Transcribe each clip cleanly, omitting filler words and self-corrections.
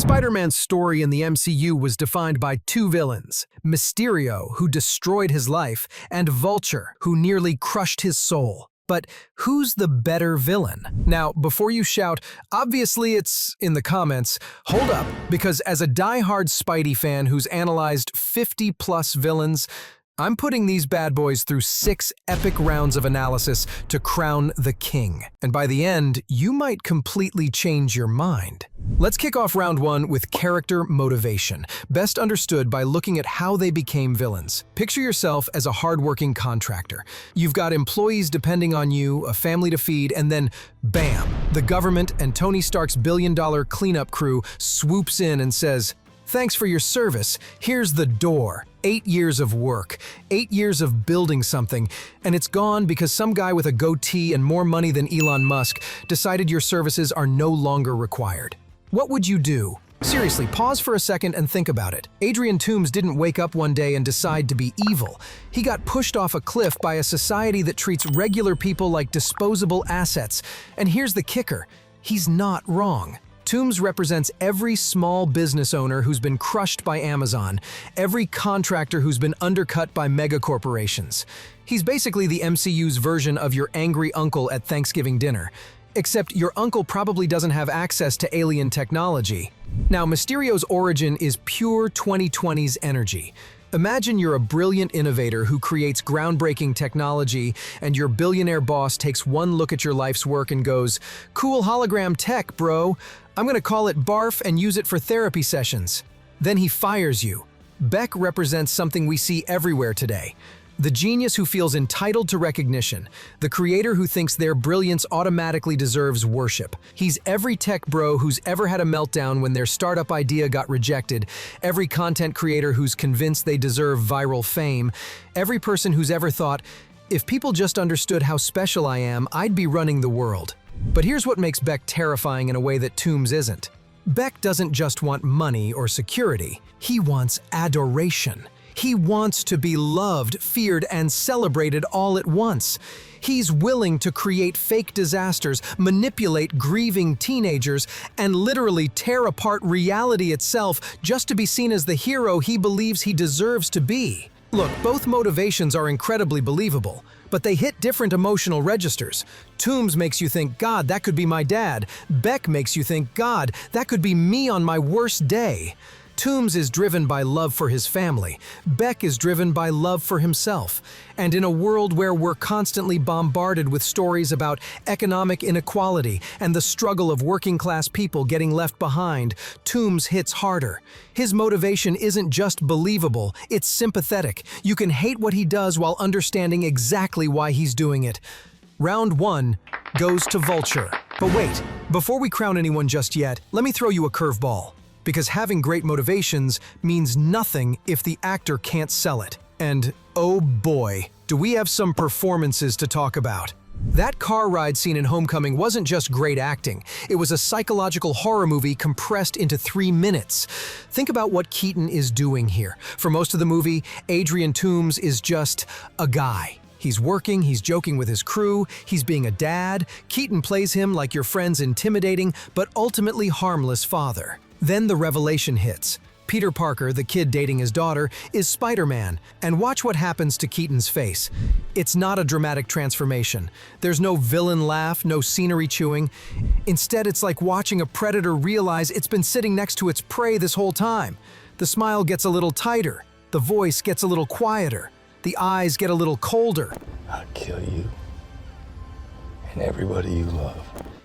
Spider-Man's story in the MCU was defined by two villains, Mysterio, who destroyed his life, and Vulture, who nearly crushed his soul. But who's the better villain? Now, before you shout, obviously it's in the comments, hold up, because as a die-hard Spidey fan who's analyzed 50-plus villains, I'm putting these bad boys through 6 epic rounds of analysis to crown the king. And by the end, you might completely change your mind. Let's kick off round 1 with character motivation, best understood by looking at how they became villains. Picture yourself as a hardworking contractor. You've got employees depending on you, a family to feed, and then bam, the government and Tony Stark's billion-dollar cleanup crew swoops in and says, "Thanks for your service. Here's the door." 8 years of work, 8 years of building something, and it's gone because some guy with a goatee and more money than Elon Musk decided your services are no longer required. What would you do? Seriously, pause for a second and think about it. Adrian Toomes didn't wake up one day and decide to be evil. He got pushed off a cliff by a society that treats regular people like disposable assets. And here's the kicker, he's not wrong. Toomes represents every small business owner who's been crushed by Amazon, every contractor who's been undercut by megacorporations. He's basically the MCU's version of your angry uncle at Thanksgiving dinner. Except your uncle probably doesn't have access to alien technology. Now, Mysterio's origin is pure 2020s energy. Imagine you're a brilliant innovator who creates groundbreaking technology, and your billionaire boss takes one look at your life's work and goes, "Cool hologram tech, bro. I'm gonna call it barf and use it for therapy sessions." Then he fires you. Beck represents something we see everywhere today. The genius who feels entitled to recognition, the creator who thinks their brilliance automatically deserves worship. He's every tech bro who's ever had a meltdown when their startup idea got rejected, every content creator who's convinced they deserve viral fame, every person who's ever thought, if people just understood how special I am, I'd be running the world. But here's what makes Beck terrifying in a way that Toomes isn't. Beck doesn't just want money or security, he wants adoration. He wants to be loved, feared, and celebrated all at once. He's willing to create fake disasters, manipulate grieving teenagers, and literally tear apart reality itself just to be seen as the hero he believes he deserves to be. Look, both motivations are incredibly believable, but they hit different emotional registers. Toomes makes you think, God, that could be my dad. Beck makes you think, God, that could be me on my worst day. Toomes is driven by love for his family. Beck is driven by love for himself. And in a world where we're constantly bombarded with stories about economic inequality and the struggle of working-class people getting left behind, Toomes hits harder. His motivation isn't just believable, it's sympathetic. You can hate what he does while understanding exactly why he's doing it. Round 1 goes to Vulture. But wait, before we crown anyone just yet, let me throw you a curveball. Because having great motivations means nothing if the actor can't sell it. And oh boy, do we have some performances to talk about. That car ride scene in Homecoming wasn't just great acting, it was a psychological horror movie compressed into 3 minutes. Think about what Keaton is doing here. For most of the movie, Adrian Toomes is just a guy. He's working, he's joking with his crew, he's being a dad. Keaton plays him like your friend's intimidating, but ultimately harmless father. Then the revelation hits. Peter Parker, the kid dating his daughter, is Spider-Man, and watch what happens to Keaton's face. It's not a dramatic transformation. There's no villain laugh, no scenery chewing. Instead, it's like watching a predator realize it's been sitting next to its prey this whole time. The smile gets a little tighter, the voice gets a little quieter, the eyes get a little colder. I'll kill you and everybody you love.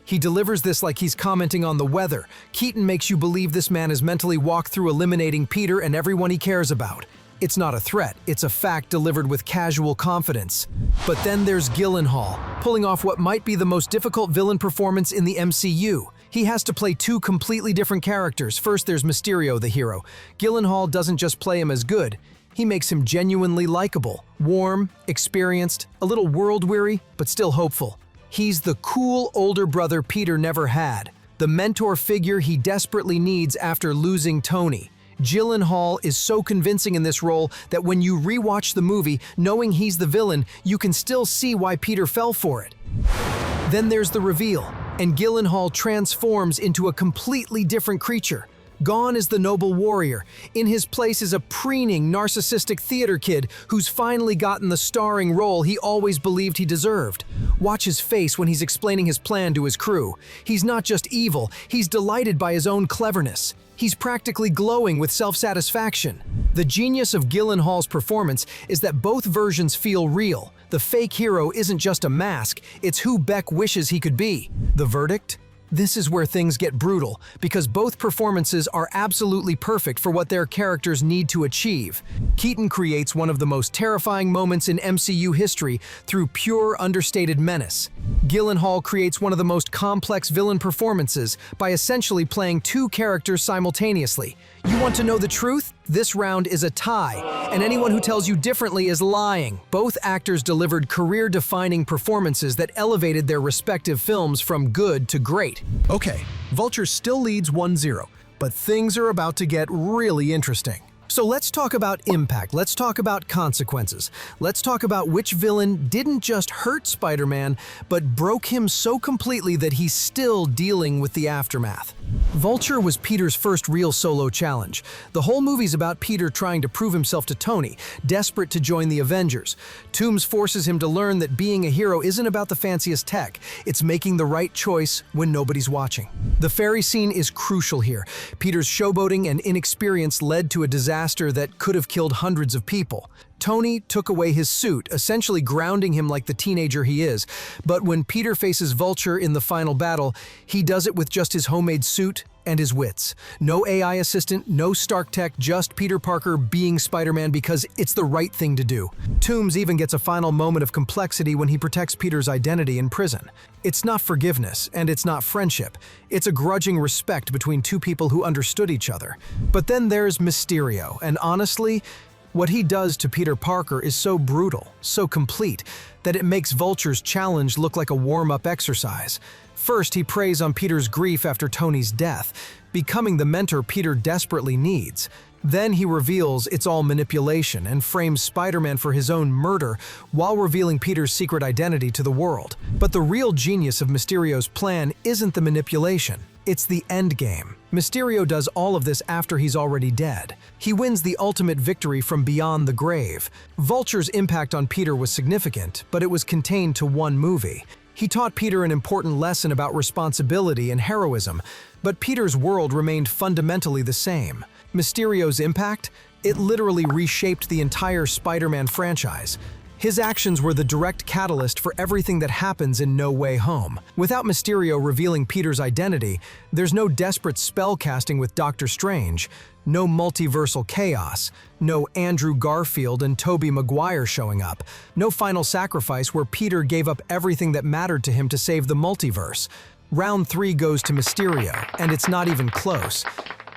He delivers this like he's commenting on the weather. Keaton makes you believe this man has mentally walked through eliminating Peter and everyone he cares about. It's not a threat, it's a fact delivered with casual confidence. But then there's Gyllenhaal, pulling off what might be the most difficult villain performance in the MCU. He has to play 2 completely different characters. First, there's Mysterio, the hero. Gyllenhaal doesn't just play him as good, he makes him genuinely likable, warm, experienced, a little world-weary, but still hopeful. He's the cool older brother Peter never had, the mentor figure he desperately needs after losing Tony. Gyllenhaal is so convincing in this role that when you rewatch the movie, knowing he's the villain, you can still see why Peter fell for it. Then there's the reveal, and Gyllenhaal transforms into a completely different creature. Gone is the noble warrior. In his place is a preening, narcissistic theater kid who's finally gotten the starring role he always believed he deserved. Watch his face when he's explaining his plan to his crew. He's not just evil, he's delighted by his own cleverness. He's practically glowing with self-satisfaction. The genius of Gyllenhaal's performance is that both versions feel real. The fake hero isn't just a mask, it's who Beck wishes he could be. The verdict? This is where things get brutal, because both performances are absolutely perfect for what their characters need to achieve. Keaton creates one of the most terrifying moments in MCU history through pure, understated menace. Gyllenhaal creates one of the most complex villain performances by essentially playing two characters simultaneously. You want to know the truth? This round is a tie, and anyone who tells you differently is lying. Both actors delivered career-defining performances that elevated their respective films from good to great. Okay, Vulture still leads 1-0, but things are about to get really interesting. So let's talk about impact, let's talk about consequences. Let's talk about which villain didn't just hurt Spider-Man, but broke him so completely that he's still dealing with the aftermath. Vulture was Peter's first real solo challenge. The whole movie's about Peter trying to prove himself to Tony, desperate to join the Avengers. Toomes forces him to learn that being a hero isn't about the fanciest tech, it's making the right choice when nobody's watching. The ferry scene is crucial here. Peter's showboating and inexperience led to a disaster that could have killed hundreds of people. Tony took away his suit, essentially grounding him like the teenager he is. But when Peter faces Vulture in the final battle, he does it with just his homemade suit and his wits. No AI assistant, no Stark tech, just Peter Parker being Spider-Man because it's the right thing to do. Toomes even gets a final moment of complexity when he protects Peter's identity in prison. It's not forgiveness, and it's not friendship. It's a grudging respect between two people who understood each other. But then there's Mysterio, and honestly, what he does to Peter Parker is so brutal, so complete, that it makes Vulture's challenge look like a warm-up exercise. First, he preys on Peter's grief after Tony's death, becoming the mentor Peter desperately needs. Then he reveals it's all manipulation and frames Spider-Man for his own murder while revealing Peter's secret identity to the world. But the real genius of Mysterio's plan isn't the manipulation. It's the endgame. Mysterio does all of this after he's already dead. He wins the ultimate victory from beyond the grave. Vulture's impact on Peter was significant, but it was contained to one movie. He taught Peter an important lesson about responsibility and heroism, but Peter's world remained fundamentally the same. Mysterio's impact? It literally reshaped the entire Spider-Man franchise. His actions were the direct catalyst for everything that happens in No Way Home. Without Mysterio revealing Peter's identity, there's no desperate spell casting with Doctor Strange, no multiversal chaos, no Andrew Garfield and Tobey Maguire showing up, no final sacrifice where Peter gave up everything that mattered to him to save the multiverse. Round 3 goes to Mysterio, and it's not even close.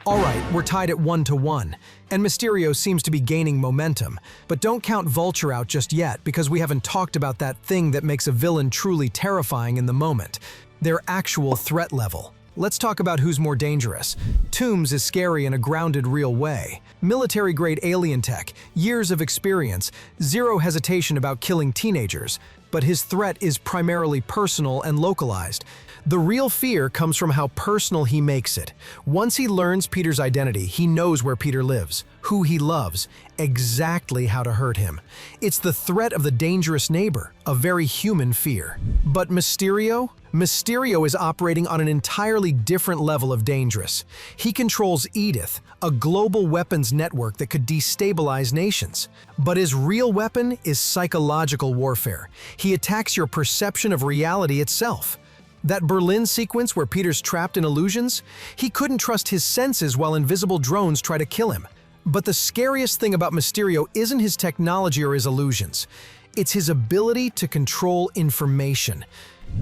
All right, we're tied at 1-1, and Mysterio seems to be gaining momentum. But don't count Vulture out just yet, because we haven't talked about that thing that makes a villain truly terrifying in the moment: their actual threat level. Let's talk about who's more dangerous. Toomes is scary in a grounded, real way. Military-grade alien tech, years of experience, zero hesitation about killing teenagers. But his threat is primarily personal and localized. The real fear comes from how personal he makes it. Once he learns Peter's identity, he knows where Peter lives, who he loves, exactly how to hurt him. It's the threat of the dangerous neighbor, a very human fear. But Mysterio? Mysterio is operating on an entirely different level of dangerous. He controls Edith, a global weapons network that could destabilize nations. But his real weapon is psychological warfare. He attacks your perception of reality itself. That Berlin sequence where Peter's trapped in illusions? He couldn't trust his senses while invisible drones try to kill him. But the scariest thing about Mysterio isn't his technology or his illusions. It's his ability to control information.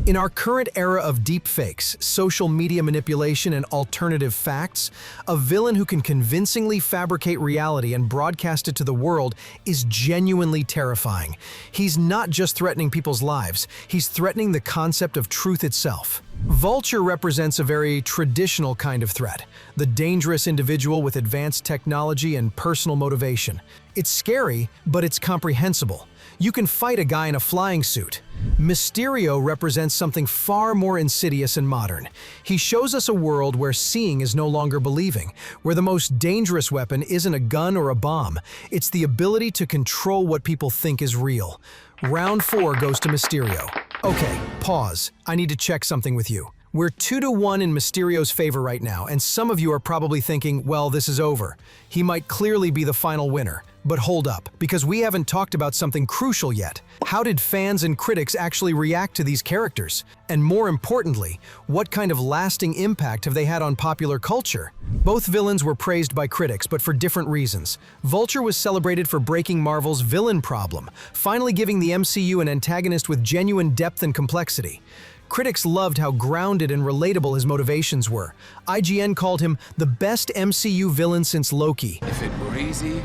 In our current era of deepfakes, social media manipulation, and alternative facts, a villain who can convincingly fabricate reality and broadcast it to the world is genuinely terrifying. He's not just threatening people's lives, he's threatening the concept of truth itself. Vulture represents a very traditional kind of threat, the dangerous individual with advanced technology and personal motivation. It's scary, but it's comprehensible. You can fight a guy in a flying suit. Mysterio represents something far more insidious and modern. He shows us a world where seeing is no longer believing, where the most dangerous weapon isn't a gun or a bomb, it's the ability to control what people think is real. Round 4 goes to Mysterio. Okay, pause. I need to check something with you. We're 2-1 in Mysterio's favor right now, and some of you are probably thinking, well, this is over. He might clearly be the final winner. But hold up, because we haven't talked about something crucial yet. How did fans and critics actually react to these characters? And more importantly, what kind of lasting impact have they had on popular culture? Both villains were praised by critics, but for different reasons. Vulture was celebrated for breaking Marvel's villain problem, finally giving the MCU an antagonist with genuine depth and complexity. Critics loved how grounded and relatable his motivations were. IGN called him the best MCU villain since Loki. If it were easy,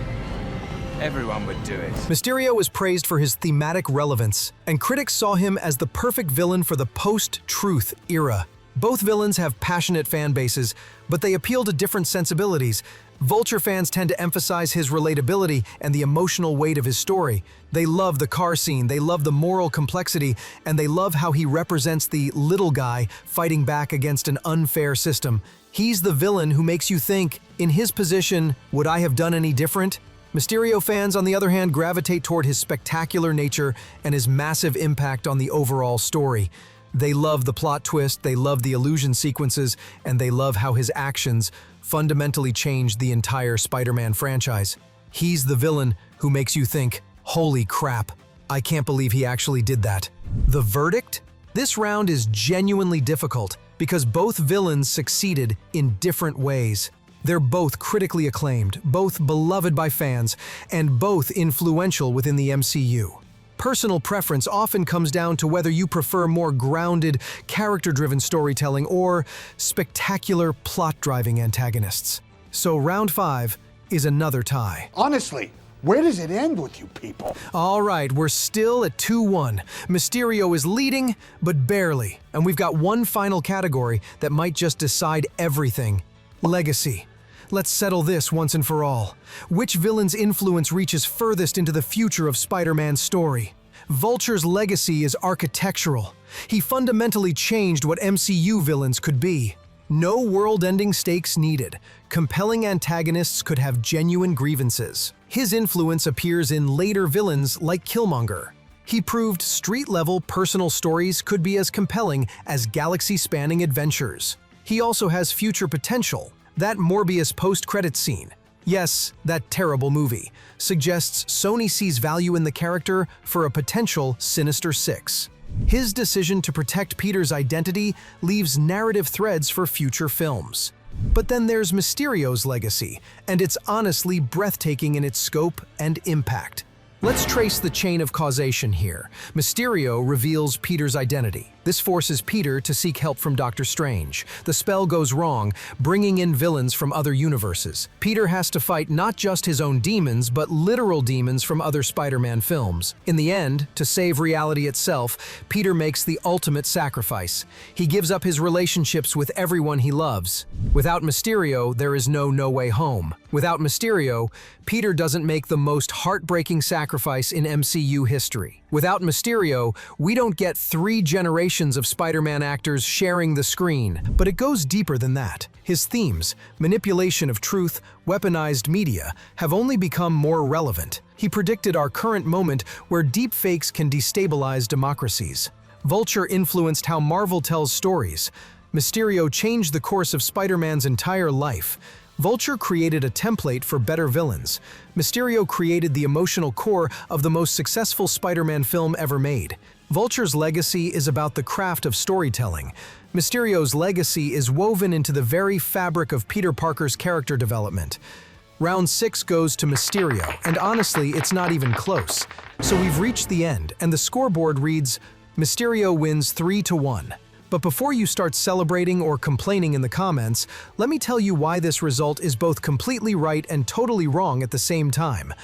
everyone would do it. Mysterio was praised for his thematic relevance, and critics saw him as the perfect villain for the post-truth era. Both villains have passionate fan bases, but they appeal to different sensibilities. Vulture fans tend to emphasize his relatability and the emotional weight of his story. They love the car scene, they love the moral complexity, and they love how he represents the little guy fighting back against an unfair system. He's the villain who makes you think, in his position, would I have done any different? Mysterio fans, on the other hand, gravitate toward his spectacular nature and his massive impact on the overall story. They love the plot twist, they love the illusion sequences, and they love how his actions fundamentally changed the entire Spider-Man franchise. He's the villain who makes you think, holy crap, I can't believe he actually did that. The verdict? This round is genuinely difficult because both villains succeeded in different ways. They're both critically acclaimed, both beloved by fans, and both influential within the MCU. Personal preference often comes down to whether you prefer more grounded, character-driven storytelling or spectacular, plot-driving antagonists. So round 5 is another tie. Honestly, where does it end with you people? All right, we're still at 2-1. Mysterio is leading, but barely. And we've got one final category that might just decide everything. Legacy. Let's settle this once and for all. Which villain's influence reaches furthest into the future of Spider-Man's story? Vulture's legacy is architectural. He fundamentally changed what MCU villains could be. No world-ending stakes needed. Compelling antagonists could have genuine grievances. His influence appears in later villains like Killmonger. He proved street-level personal stories could be as compelling as galaxy-spanning adventures. He also has future potential. That Morbius post-credits scene, yes, that terrible movie, suggests Sony sees value in the character for a potential Sinister Six. His decision to protect Peter's identity leaves narrative threads for future films. But then there's Mysterio's legacy, and it's honestly breathtaking in its scope and impact. Let's trace the chain of causation here. Mysterio reveals Peter's identity. This forces Peter to seek help from Doctor Strange. The spell goes wrong, bringing in villains from other universes. Peter has to fight not just his own demons, but literal demons from other Spider-Man films. In the end, to save reality itself, Peter makes the ultimate sacrifice. He gives up his relationships with everyone he loves. Without Mysterio, there is no way home. Without Mysterio, Peter doesn't make the most heartbreaking sacrifice in MCU history. Without Mysterio, we don't get 3 generations of Spider-Man actors sharing the screen, but it goes deeper than that. His themes, manipulation of truth, weaponized media, have only become more relevant. He predicted our current moment where deepfakes can destabilize democracies. Vulture influenced how Marvel tells stories. Mysterio changed the course of Spider-Man's entire life. Vulture created a template for better villains. Mysterio created the emotional core of the most successful Spider-Man film ever made. Vulture's legacy is about the craft of storytelling. Mysterio's legacy is woven into the very fabric of Peter Parker's character development. Round 6 goes to Mysterio, and honestly, it's not even close. So we've reached the end, and the scoreboard reads, Mysterio wins 3-1. But before you start celebrating or complaining in the comments, let me tell you why this result is both completely right and totally wrong at the same time.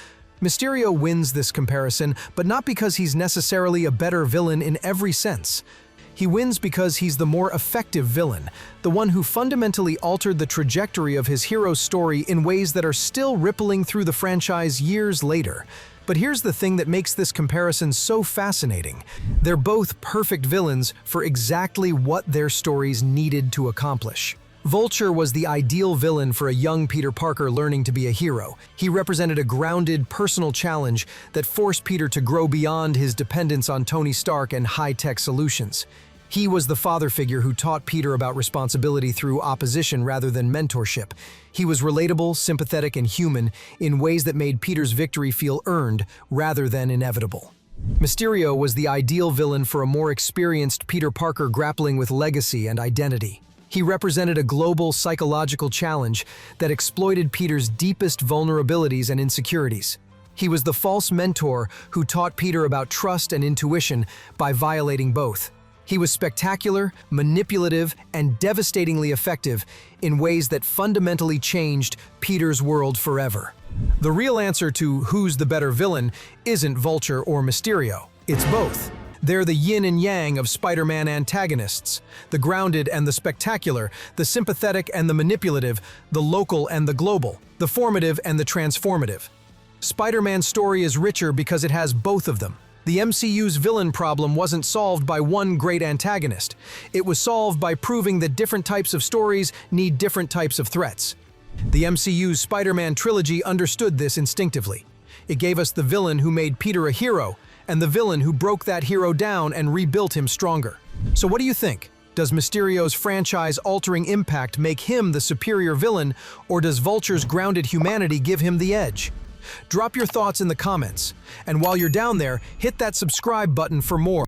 Mysterio wins this comparison, but not because he's necessarily a better villain in every sense. He wins because he's the more effective villain, the one who fundamentally altered the trajectory of his hero's story in ways that are still rippling through the franchise years later. But here's the thing that makes this comparison so fascinating. They're both perfect villains for exactly what their stories needed to accomplish. Vulture was the ideal villain for a young Peter Parker learning to be a hero. He represented a grounded, personal challenge that forced Peter to grow beyond his dependence on Tony Stark and high-tech solutions. He was the father figure who taught Peter about responsibility through opposition rather than mentorship. He was relatable, sympathetic, and human in ways that made Peter's victory feel earned rather than inevitable. Mysterio was the ideal villain for a more experienced Peter Parker grappling with legacy and identity. He represented a global psychological challenge that exploited Peter's deepest vulnerabilities and insecurities. He was the false mentor who taught Peter about trust and intuition by violating both. He was spectacular, manipulative, and devastatingly effective in ways that fundamentally changed Peter's world forever. The real answer to who's the better villain isn't Vulture or Mysterio. It's both. They're the yin and yang of Spider-Man antagonists, the grounded and the spectacular, the sympathetic and the manipulative, the local and the global, the formative and the transformative. Spider-Man's story is richer because it has both of them. The MCU's villain problem wasn't solved by one great antagonist. It was solved by proving that different types of stories need different types of threats. The MCU's Spider-Man trilogy understood this instinctively. It gave us the villain who made Peter a hero, and the villain who broke that hero down and rebuilt him stronger. So what do you think? Does Mysterio's franchise-altering impact make him the superior villain, or does Vulture's grounded humanity give him the edge? Drop your thoughts in the comments, and while you're down there, hit that subscribe button for more.